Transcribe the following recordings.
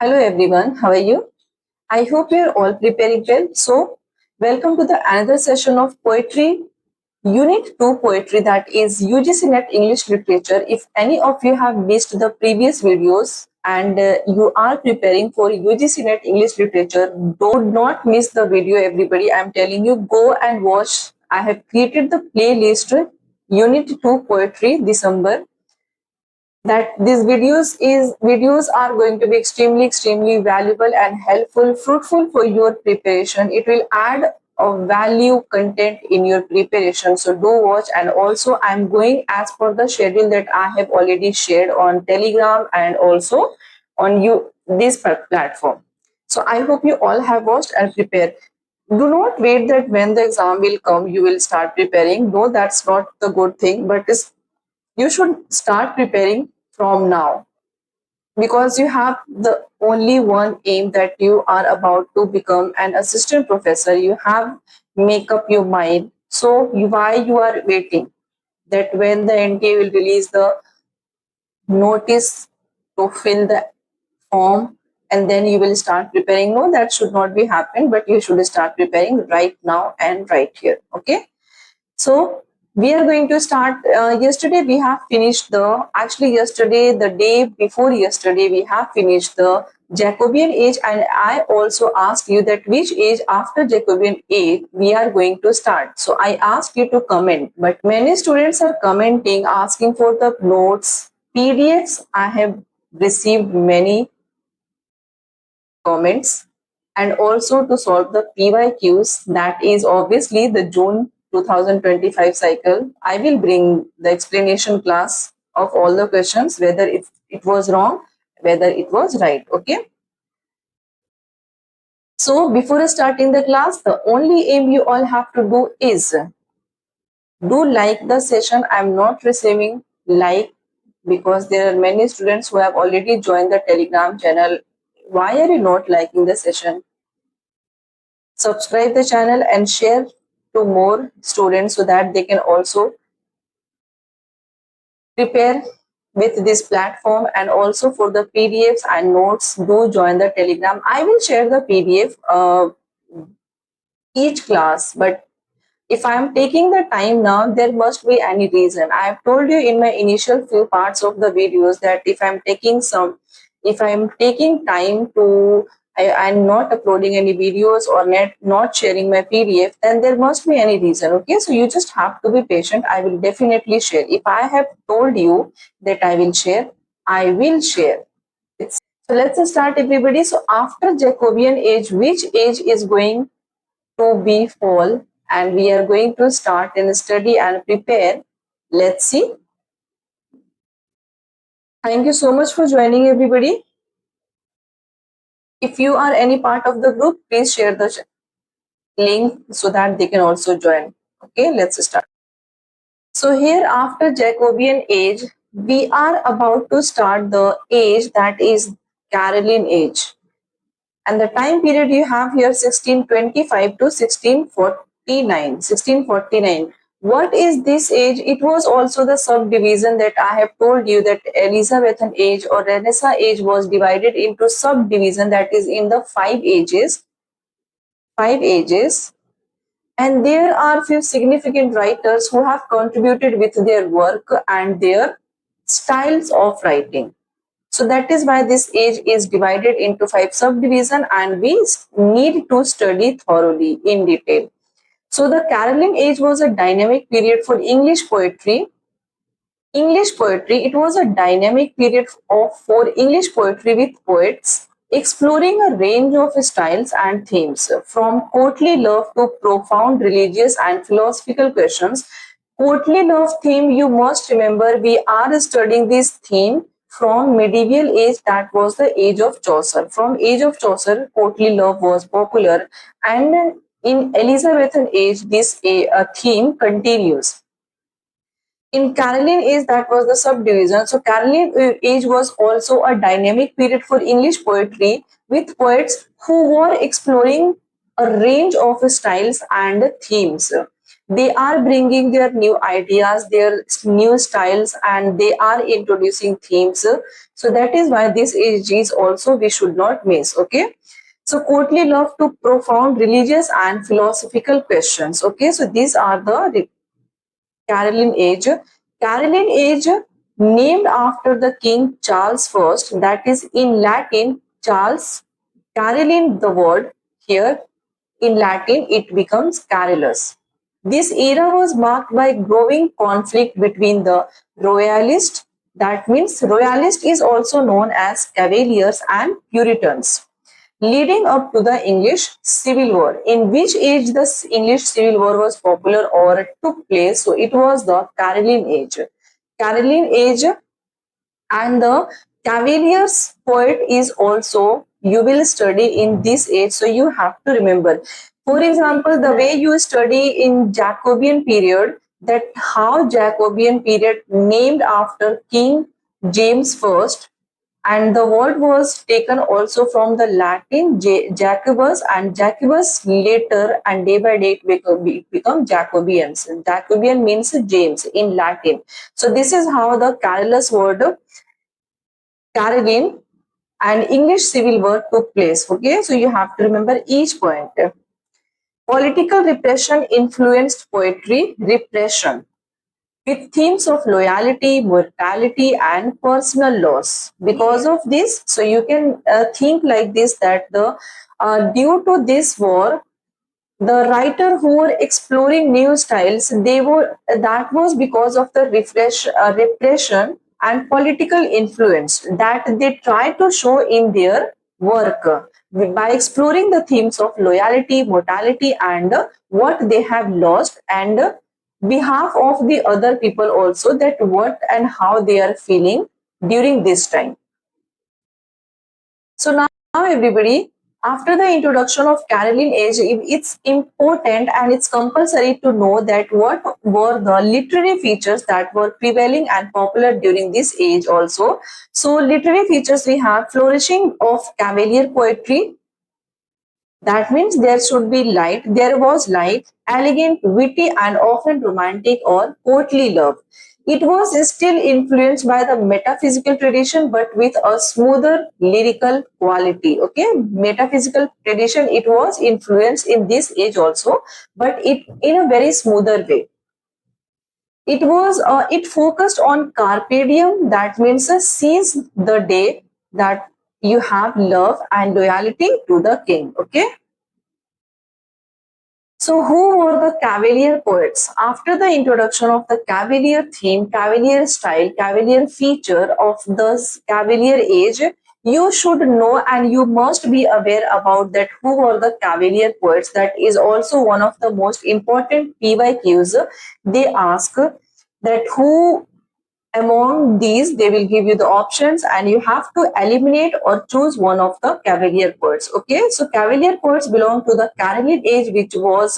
Hello everyone, how are you? I hope you are all preparing well. So, welcome to the another session of Poetry Unit 2 Poetry, that is UGC NET English Literature. If any of you have missed the previous videos and you are preparing for UGC NET English Literature, do not miss the video everybody. I am telling you, go and watch. I have created the playlist Unit 2 Poetry December, that these videos are going to be extremely valuable and helpful, fruitful for your preparation. It will add a value content in your preparation, so do watch. And also I'm going as per the schedule that I have already shared on Telegram and also on this platform. So I hope you all have watched and prepared. Do not wait that when the exam will come you will start preparing. No, that's not the good thing, but you should start preparing from now, because you have the only one aim, that you are about to become an assistant professor. You have make up your mind. So why you are waiting that when the NTA will release the notice to fill the form and then you will start preparing? No, that should not be happen, but you should start preparing right now and right here. Okay, so we are going to start. Yesterday we have finished yesterday, the day before yesterday, we have finished the Jacobian age, and I also asked you that which age after Jacobian age we are going to start. So I asked you to comment, but many students are commenting, asking for the notes, PDFs. I have received many comments, and also to solve the PYQs, that is obviously the June 2025 cycle. I will bring the explanation class of all the questions, whether it was wrong, whether it was right. Okay. So before starting the class, the only aim you all have to do is do like the session. I'm not receiving like because there are many students who have already joined the Telegram channel. Why are you not liking the session? Subscribe the channel and share to more students so that they can also prepare with this platform. And also for the PDFs and notes, do join the Telegram. I will share the PDF each class, but if I am taking the time now, there must be any reason. I have told you in my initial few parts of the videos that if I'm taking time to, I'm not uploading any videos or not sharing my PDF, then there must be any reason. Okay, so you just have to be patient. I will definitely share. If I have told you that I will share, I will share. So let's start, everybody. So after Jacobian age, which age is going to be fall? And we are going to start and study and prepare. Let's see. Thank you so much for joining, everybody. If you are any part of the group, please share the link so that they can also join. Okay, let's start. So here after Jacobian age, we are about to start the age that is Caroline age. And the time period you have here 1625 to 1649. 1649. What is this age? It was also the subdivision that I have told you, that Elizabethan age or Renaissance age was divided into subdivision, that is in the five ages. And there are few significant writers who have contributed with their work and their styles of writing. So that is why this age is divided into five subdivisions, and we need to study thoroughly in detail. So the Caroline age was a dynamic period for English poetry. It was a dynamic period for English poetry, with poets exploring a range of styles and themes, from courtly love to profound religious and philosophical questions. Courtly love theme, you must remember, we are studying this theme from medieval age, that was the age of Chaucer. From age of Chaucer, courtly love was popular, and in Elizabethan age, this theme continues. In Caroline age, that was the subdivision. So Caroline age was also a dynamic period for English poetry, with poets who were exploring a range of styles and themes. they are bringing their new ideas, their new styles, and they are introducing themes. So that is why this age is also we should not miss. Okay. So courtly love to profound religious and philosophical questions. Okay. So these are the Caroline age. Caroline age named after the King Charles I, that is in Latin Charles. Caroline the word here in Latin it becomes Carolus. This era was marked by growing conflict between the royalists, that means royalist is also known as Cavaliers, and Puritans, leading up to the English Civil War. In which age the English Civil War was popular or took place? So it was the Caroline age. Caroline age, and the Cavaliers poet is also you will study in this age. So you have to remember. For example, the way you study in Jacobean period, that how Jacobean period named after King James I, and the word was taken also from the Latin Jacobus, and Jacobus later and day by day become Jacobeans. Jacobean means James in Latin. So this is how the Carolus word Caroline and English Civil War took place. Okay, so you have to remember each point. Political repression influenced poetry repression with themes of loyalty, mortality, and personal loss. Because of this, so you can think like this, that the due to this war, the writer who were exploring new styles, they were that was because of the repression and political influence that they try to show in their work by exploring the themes of loyalty, mortality, and what they have lost, and behalf of the other people also, that what and how they are feeling during this time. So now everybody, after the introduction of Caroline age, it's important and it's compulsory to know that what were the literary features that were prevailing and popular during this age also. So literary features, we have flourishing of Cavalier poetry. That means there should be light, there was light, elegant, witty, and often romantic or courtly love. It was still influenced by the metaphysical tradition, but with a smoother lyrical quality. Okay, metaphysical tradition, it was influenced in this age also, but it in a very smoother way. It focused on carpe diem, that means seize the day, that you have love and loyalty to the king. Okay. So, who were the Cavalier poets? After the introduction of the Cavalier theme, Cavalier style, Cavalier feature of the Cavalier age, you should know and you must be aware about that who were the Cavalier poets. That is also one of the most important PYQs. They ask that who among these, they will give you the options and you have to eliminate or choose one of the Cavalier poets. Okay, so Cavalier poets belong to the Caroline age, which was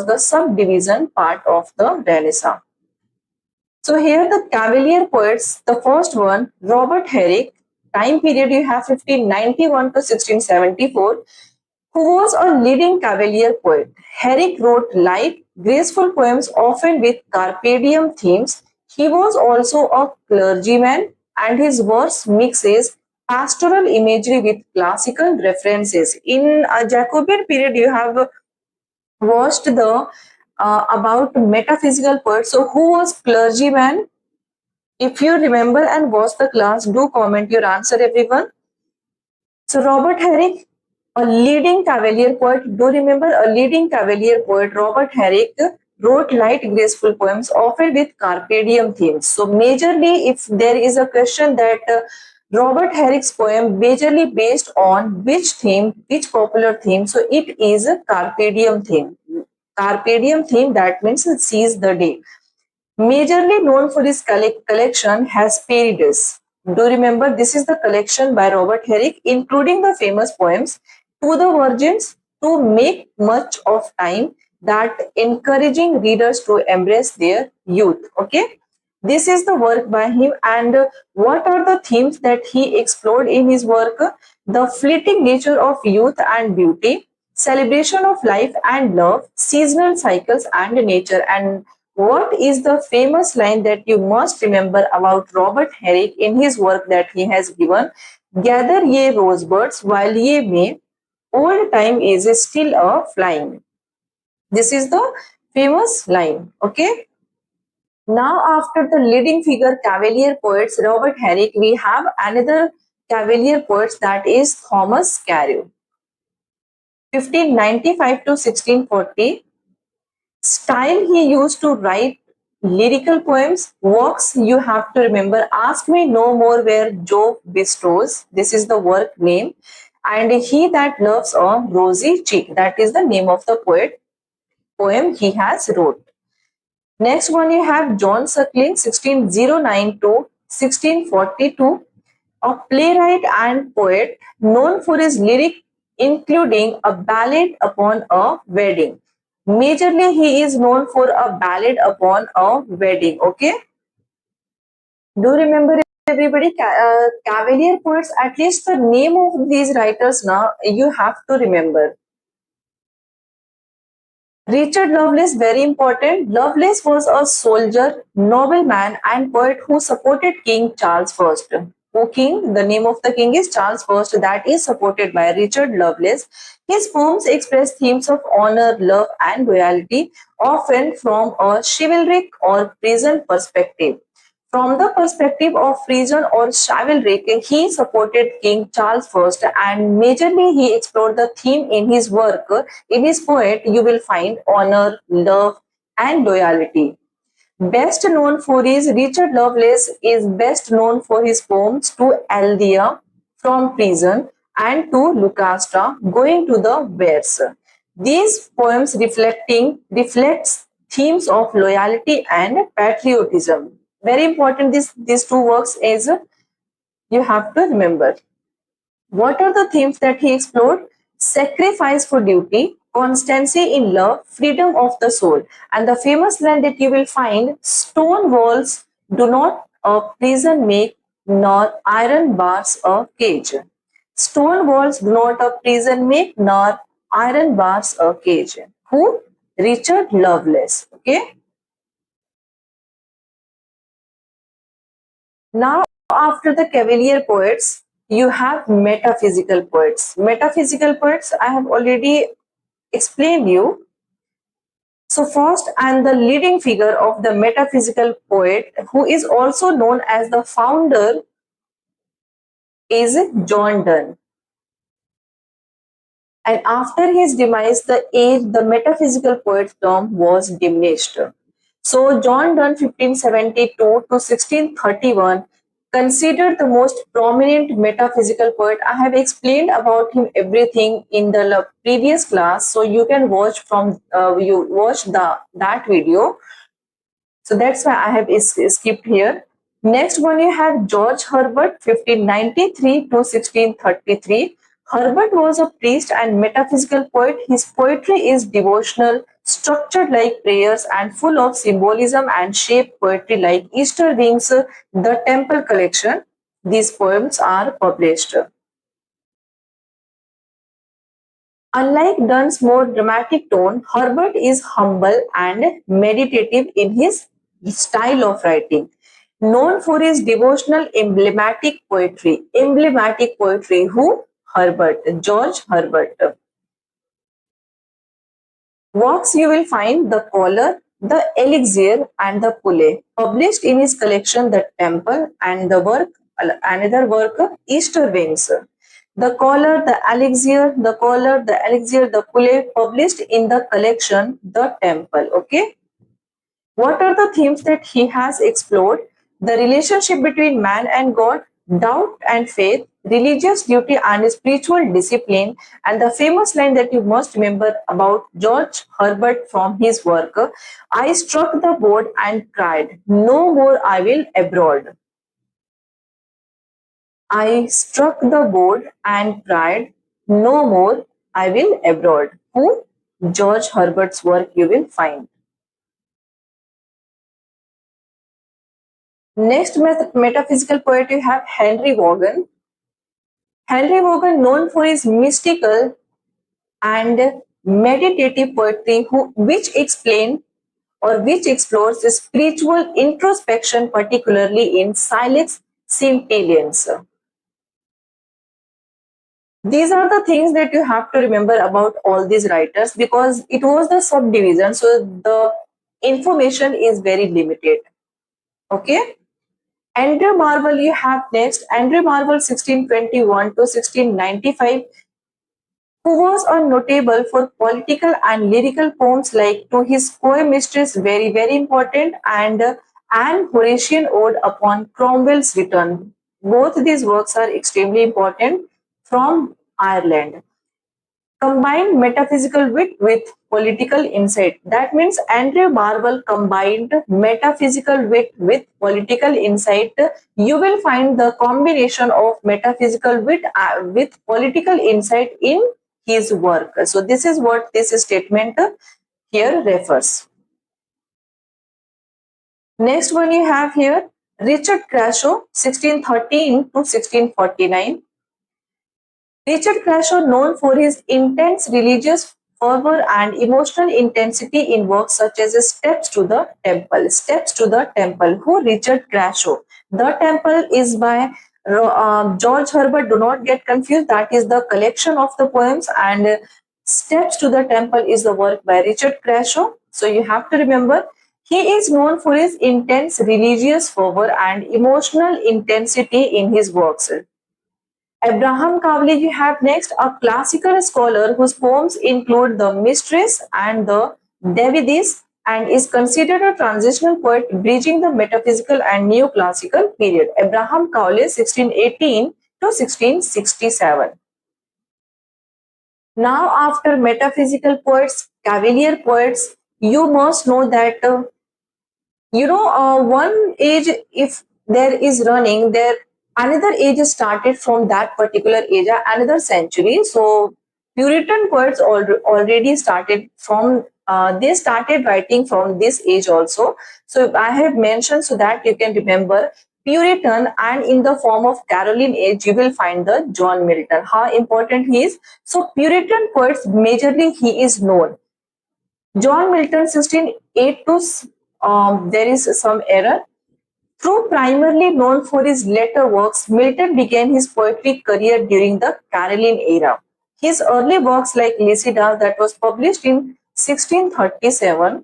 the subdivision part of the Renaissance. So here the Cavalier poets, the first one, Robert Herrick, time period you have 1591 to 1674, who was a leading Cavalier poet. Herrick wrote light, graceful poems often with carpe diem themes. He was also a clergyman and his verse mixes pastoral imagery with classical references. In a Jacobean period, you have watched the about metaphysical poets. So who was clergyman? If you remember and watch the class, do comment your answer, everyone. So Robert Herrick, a leading Cavalier poet. Do remember, a leading Cavalier poet, Robert Herrick, wrote light, graceful poems, often with carpe diem themes. So majorly, if there is a question that Robert Herrick's poem majorly based on which theme, which popular theme, so it is a carpe diem theme. Carpe diem theme, that means seize the day. Majorly known for his collection Hesperides. Do remember, this is the collection by Robert Herrick, including the famous poems To the Virgins, to make much of time, that encouraging readers to embrace their youth. Okay, this is the work by him. And what are the themes that he explored in his work? The fleeting nature of youth and beauty, celebration of life and love, seasonal cycles and nature. And what is the famous line that you must remember about Robert Herrick in his work that he has given? Gather ye rosebuds while ye may, old time is still a flying. This is the famous line. Okay. Now, after the leading figure Cavalier poets Robert Herrick, we have another Cavalier poet, that is Thomas Carew. 1595 to 1640. Style he used to write lyrical poems. Works you have to remember: Ask Me No More Where Jove Bestows. This is the work name. And He That Loves a Rosy Cheek. That is the name of the poem he has wrote. Next one you have John Suckling, 1609 to 1642, a playwright and poet known for his lyric including a ballad upon a wedding. Majorly he is known for a ballad upon a wedding. Okay. Do remember everybody, Cavalier poets, at least the name of these writers now you have to remember. Richard Lovelace, very important. Lovelace was a soldier, nobleman, and poet who supported King Charles I. Who king? The name of the king is Charles I. That is supported by Richard Lovelace. His poems express themes of honor, love, and loyalty, often from a chivalric or peasant perspective. From the perspective of reason or chivalry, he supported King Charles I, and majorly he explored the theme in his work. In his poet, you will find honor, love, and loyalty. Best known for his Richard Lovelace is best known for his poems to Althea from prison and to Lucasta going to the Wares. These poems reflects themes of loyalty and patriotism. Very important, these two works is you have to remember. What are the themes that he explored? Sacrifice for duty, constancy in love, freedom of the soul. And the famous line that you will find: stone walls do not a prison make, nor iron bars a cage. Stone walls do not a prison make, nor iron bars a cage. Who? Richard Lovelace. Okay. Now, after the Cavalier poets, you have metaphysical poets. Metaphysical poets, I have already explained you. So first, and the leading figure of the metaphysical poet, who is also known as the founder, is John Donne. And after his demise, the metaphysical poet term was diminished. So John Donne, 1572 to 1631, considered the most prominent metaphysical poet. I have explained about him everything in the previous class, so you can watch from you watch that video. So that's why I have skipped here. Next one you have George Herbert, 1593 to 1633. Herbert was a priest and metaphysical poet. His poetry is devotional, structured like prayers, and full of symbolism and shape poetry like Easter Wings, The Temple Collection. These poems are published. Unlike Donne's more dramatic tone, Herbert is humble and meditative in his style of writing. Known for his devotional emblematic poetry. Emblematic poetry, who? Herbert, George Herbert. Works you will find The Collar, The Elixir, and The Pulley, published in his collection The Temple, and another work, Easter Wings. The Collar, The Elixir, The Collar, The Elixir, The Pulley, published in the collection The Temple. Okay. What are the themes that he has explored? The relationship between man and God, doubt and faith, religious duty and spiritual discipline, and the famous line that you must remember about George Herbert from his work: I struck the board and cried, no more I will abroad. I struck the board and cried, no more I will abroad. Who? George Herbert's work you will find. Next metaphysical poet you have Henry Vaughan. Henry Vaughan, known for his mystical and meditative poetry which explain or which explores the spiritual introspection, particularly in Silex Scintillans. These are the things that you have to remember about all these writers because it was the subdivision, so the information is very limited. Okay. Andrew Marvell you have next. Andrew Marvell 1621 to 1695, who was a notable for political and lyrical poems like To His Poem Mistress, very, very important, and An Horatian Ode upon Cromwell's Return. Both these works are extremely important from Ireland. Combined metaphysical wit with political insight. That means Andrew Marvell combined metaphysical wit with political insight. You will find the combination of metaphysical wit with political insight in his work. So this is what this statement here refers. Next one you have here, Richard Crashaw, 1613 to 1649. Richard Crashaw, known for his intense religious fervor and emotional intensity in works such as Steps to the Temple. Steps to the Temple. Who? Richard Crashaw. The Temple is by George Herbert. Do not get confused. That is the collection of the poems, and Steps to the Temple is the work by Richard Crashaw. So you have to remember, he is known for his intense religious fervor and emotional intensity in his works. Abraham Cavalier you have next, a classical scholar whose poems include the Mistress and the Davidis, and is considered a transitional poet bridging the metaphysical and neoclassical period. Abraham Cavalier 1618 to 1667. Now after metaphysical poets, Cavalier poets, you must know that one age, if there is running there, another age started from that particular age, another century. So Puritan poets already started from they started writing from this age also. So I have mentioned so that you can remember Puritan, and in the form of Caroline age you will find the John Milton, how important he is. So Puritan poets, majorly he is known John Milton 1608 to there is some error. Though primarily known for his later works, Milton began his poetic career during the Caroline era. His early works like Lycidas, that was published in 1637,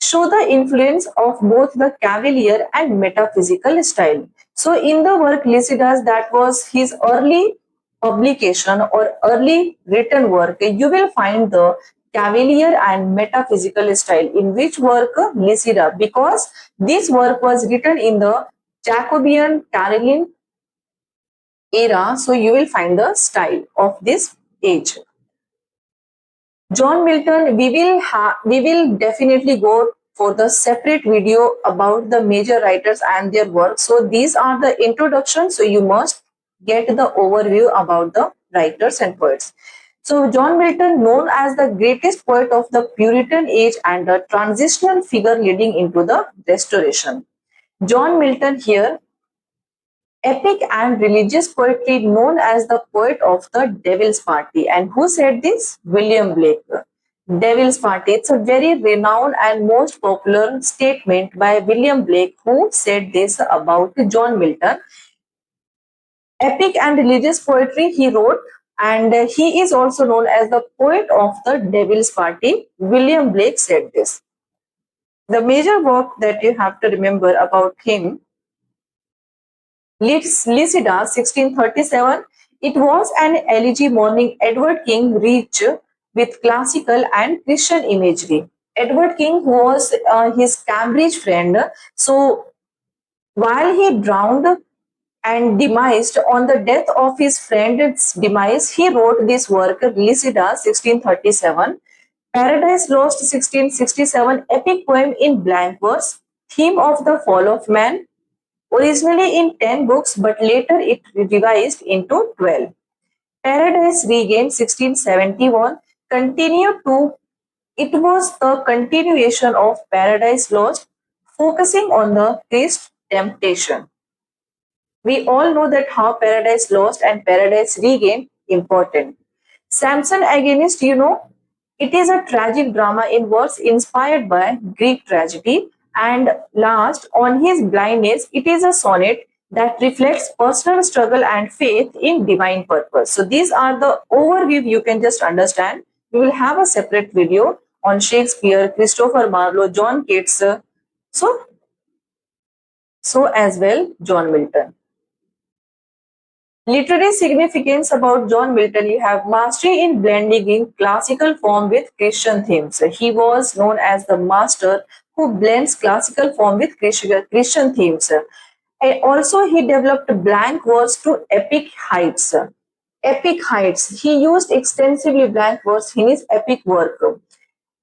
show the influence of both the Cavalier and metaphysical style. So in the work Lycidas, that was his early publication or early written work, you will find the Cavalier and metaphysical style. In which work? Lycidas, because this work was written in the Jacobean Caroline era, so you will find the style of this age. John Milton, we will definitely go for the separate video about the major writers and their work. So these are the introduction. So you must get the overview about the writers and poets. So John Milton, known as the greatest poet of the Puritan age and a transitional figure leading into the Restoration. John Milton here, epic and religious poetry, known as the poet of the Devil's Party. And who said this? William Blake. Devil's Party. It's a very renowned and most popular statement by William Blake, who said this about John Milton. Epic and religious poetry he wrote, and he is also known as the poet of the Devil's Party. William Blake said this. The major work that you have to remember about him, Lycidas 1637, it was an elegy mourning Edward King rich with classical and Christian imagery. Edward King was his Cambridge friend. So while he drowned and demised on the death of his friend's demise, he wrote this work, Lycidas 1637. Paradise Lost 1667, epic poem in blank verse, theme of the fall of man, originally in 10 books, but later it revised into 12. Paradise Regained 1671 continued to, it was the continuation of Paradise Lost, focusing on the Christ temptation. We all know that how Paradise Lost and Paradise Regained important. Samson Against, it is a tragic drama in verse inspired by Greek tragedy. And last, On His Blindness, it is a sonnet that reflects personal struggle and faith in divine purpose. So these are the overview you can just understand. We will have a separate video on Shakespeare, Christopher Marlowe, John Keats, so as well John Milton. Literary significance about John Milton: you have mastery in blending in classical form with Christian themes. He was known as the master who blends classical form with Christian themes. And also, he developed blank verse to epic heights. Epic heights. He used extensively blank verse in his epic work.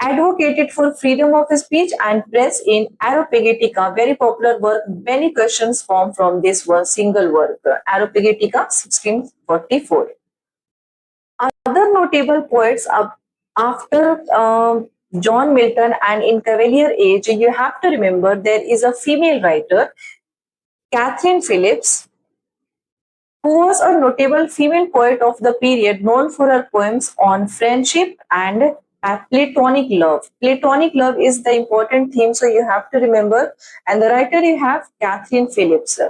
Advocated for freedom of speech and press in Areopagitica, very popular work. Many questions form from this one single work, Areopagitica 1644. Other notable poets after John Milton and in Cavalier age, you have to remember there is a female writer, Catherine Phillips, who was a notable female poet of the period, known for her poems on friendship and platonic love. Platonic love is the important theme, so you have to remember. And the writer you have Catherine Phillips,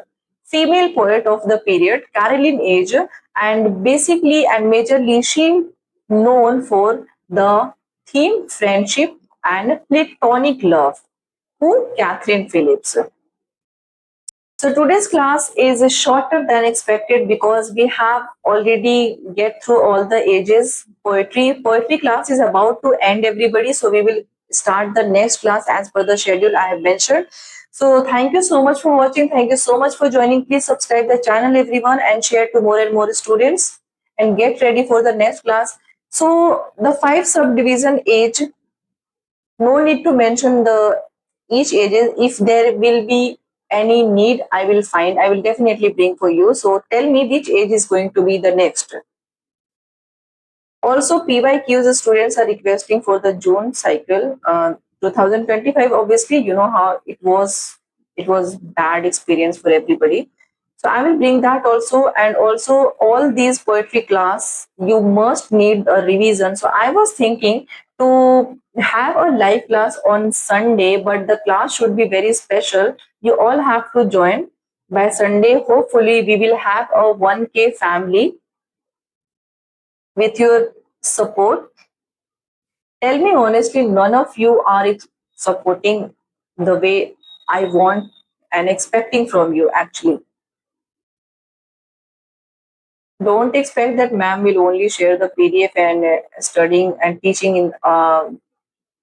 female poet of the period, Caroline age, and basically and majorly she known for the theme friendship and platonic love. Who? Catherine Phillips. So today's class is shorter than expected because we have already get through all the ages. Poetry class is about to end, everybody. So we will start the next class as per the schedule I have mentioned. So thank you so much for watching. Thank you so much for joining. Please subscribe the channel, everyone, and share to more and more students. And get ready for the next class. So the 5 subdivision age, no need to mention the each ages. If there will be any need, I will definitely bring for you. So tell me which age is going to be the next. Also, PYQs students are requesting for the June cycle, 2025. Obviously, you know how it was. It was bad experience for everybody. So I will bring that also, and also all these poetry class you must need a revision. So I was thinking to have a live class on Sunday, but the class should be very special. You all have to join by Sunday. Hopefully, we will have a 1K family with your support. Tell me honestly, none of you are supporting the way I want and expecting from you actually. Don't expect that ma'am will only share the PDF and studying and teaching in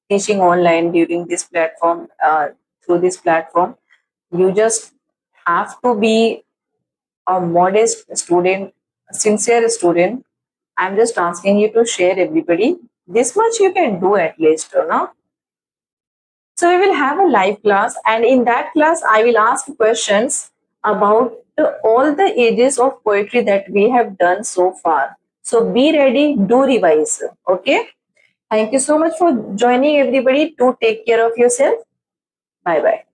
teaching online during this platform, through this platform. You just have to be a modest student, a sincere student. I'm just asking you to share everybody. This much you can do at least, no? So we will have a live class, and in that class, I will ask questions about all the ages of poetry that we have done so far. So be ready, do revise. Okay. Thank you so much for joining, everybody. To take care of yourself. Bye bye.